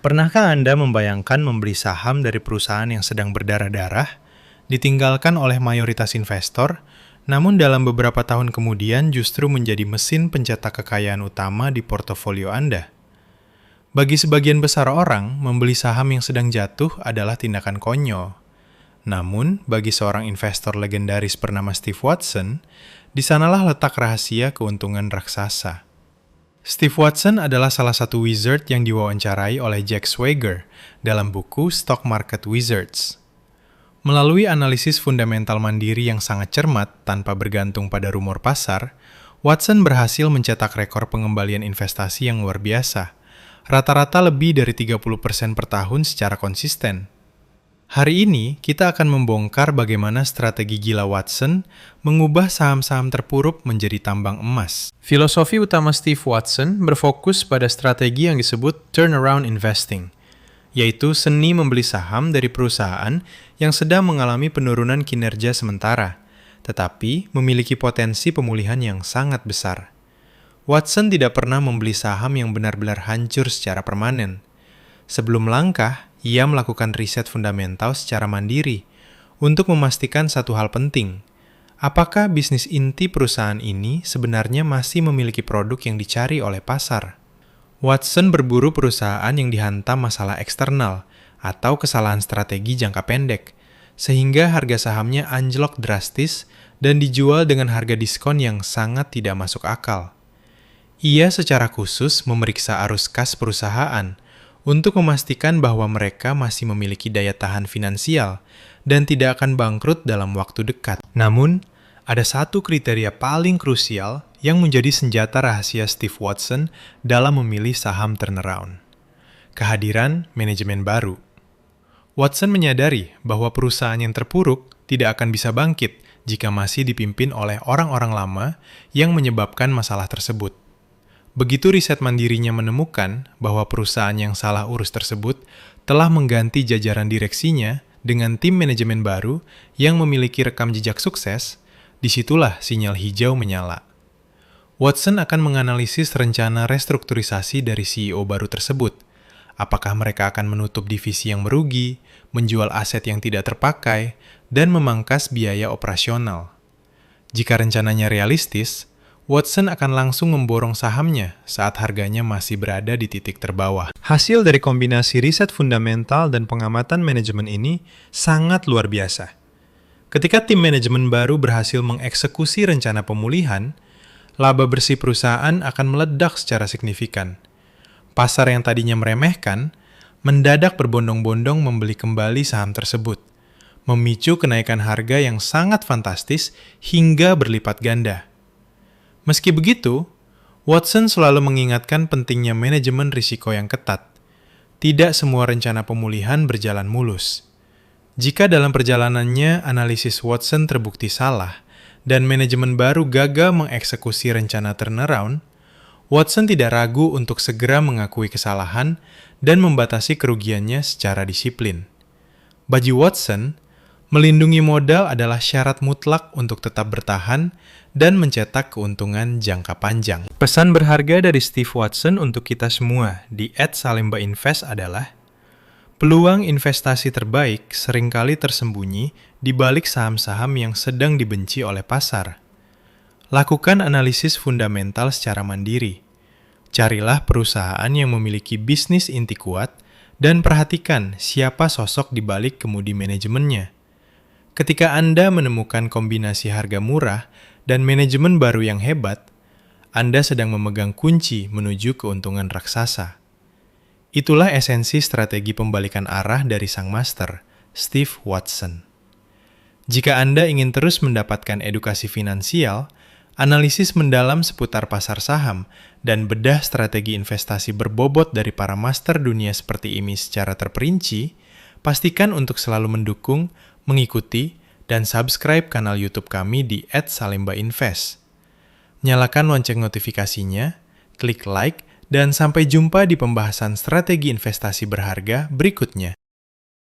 Pernahkah Anda membayangkan membeli saham dari perusahaan yang sedang berdarah-darah, ditinggalkan oleh mayoritas investor, namun dalam beberapa tahun kemudian justru menjadi mesin pencetak kekayaan utama di portofolio Anda? Bagi sebagian besar orang, membeli saham yang sedang jatuh adalah tindakan konyol. Namun, bagi seorang investor legendaris bernama Steve Watson, di sanalah letak rahasia keuntungan raksasa. Steve Watson adalah salah satu wizard yang diwawancarai oleh Jack Schwager dalam buku Stock Market Wizards. Melalui analisis fundamental mandiri yang sangat cermat tanpa bergantung pada rumor pasar, Watson berhasil mencetak rekor pengembalian investasi yang luar biasa, rata-rata lebih dari 30% per tahun secara konsisten. Hari ini, kita akan membongkar bagaimana strategi gila Watson mengubah saham-saham terpuruk menjadi tambang emas. Filosofi utama Steve Watson berfokus pada strategi yang disebut turnaround investing, yaitu seni membeli saham dari perusahaan yang sedang mengalami penurunan kinerja sementara, tetapi memiliki potensi pemulihan yang sangat besar. Watson tidak pernah membeli saham yang benar-benar hancur secara permanen. Sebelum melangkah, ia melakukan riset fundamental secara mandiri untuk memastikan satu hal penting. Apakah bisnis inti perusahaan ini sebenarnya masih memiliki produk yang dicari oleh pasar? Watson berburu perusahaan yang dihantam masalah eksternal atau kesalahan strategi jangka pendek, sehingga harga sahamnya anjlok drastis dan dijual dengan harga diskon yang sangat tidak masuk akal. Ia secara khusus memeriksa arus kas perusahaan untuk memastikan bahwa mereka masih memiliki daya tahan finansial dan tidak akan bangkrut dalam waktu dekat. Namun, ada satu kriteria paling krusial yang menjadi senjata rahasia Steve Watson dalam memilih saham turnaround. Kehadiran manajemen baru. Watson menyadari bahwa perusahaan yang terpuruk tidak akan bisa bangkit jika masih dipimpin oleh orang-orang lama yang menyebabkan masalah tersebut. Begitu riset mandirinya menemukan bahwa perusahaan yang salah urus tersebut telah mengganti jajaran direksinya dengan tim manajemen baru yang memiliki rekam jejak sukses, disitulah sinyal hijau menyala. Watson akan menganalisis rencana restrukturisasi dari CEO baru tersebut. Apakah mereka akan menutup divisi yang merugi, menjual aset yang tidak terpakai, dan memangkas biaya operasional. Jika rencananya realistis, Watson akan langsung memborong sahamnya saat harganya masih berada di titik terbawah. Hasil dari kombinasi riset fundamental dan pengamatan manajemen ini sangat luar biasa. Ketika tim manajemen baru berhasil mengeksekusi rencana pemulihan, laba bersih perusahaan akan meledak secara signifikan. Pasar yang tadinya meremehkan, mendadak berbondong-bondong membeli kembali saham tersebut, memicu kenaikan harga yang sangat fantastis hingga berlipat ganda. Meski begitu, Watson selalu mengingatkan pentingnya manajemen risiko yang ketat. Tidak semua rencana pemulihan berjalan mulus. Jika dalam perjalanannya analisis Watson terbukti salah dan manajemen baru gagal mengeksekusi rencana turnaround, Watson tidak ragu untuk segera mengakui kesalahan dan membatasi kerugiannya secara disiplin. Bagi Watson, melindungi modal adalah syarat mutlak untuk tetap bertahan dan mencetak keuntungan jangka panjang. Pesan berharga dari Steve Watson untuk kita semua di @salembainvest adalah, peluang investasi terbaik seringkali tersembunyi di balik saham-saham yang sedang dibenci oleh pasar. Lakukan analisis fundamental secara mandiri. Carilah perusahaan yang memiliki bisnis inti kuat dan perhatikan siapa sosok di balik kemudi manajemennya. Ketika Anda menemukan kombinasi harga murah dan manajemen baru yang hebat, Anda sedang memegang kunci menuju keuntungan raksasa. Itulah esensi strategi pembalikan arah dari sang master, Steve Watson. Jika Anda ingin terus mendapatkan edukasi finansial, analisis mendalam seputar pasar saham, dan bedah strategi investasi berbobot dari para master dunia seperti ini secara terperinci, pastikan untuk selalu mendukung, mengikuti, dan subscribe kanal YouTube kami di @salembainvest. Nyalakan lonceng notifikasinya, klik like, dan sampai jumpa di pembahasan strategi investasi berharga berikutnya.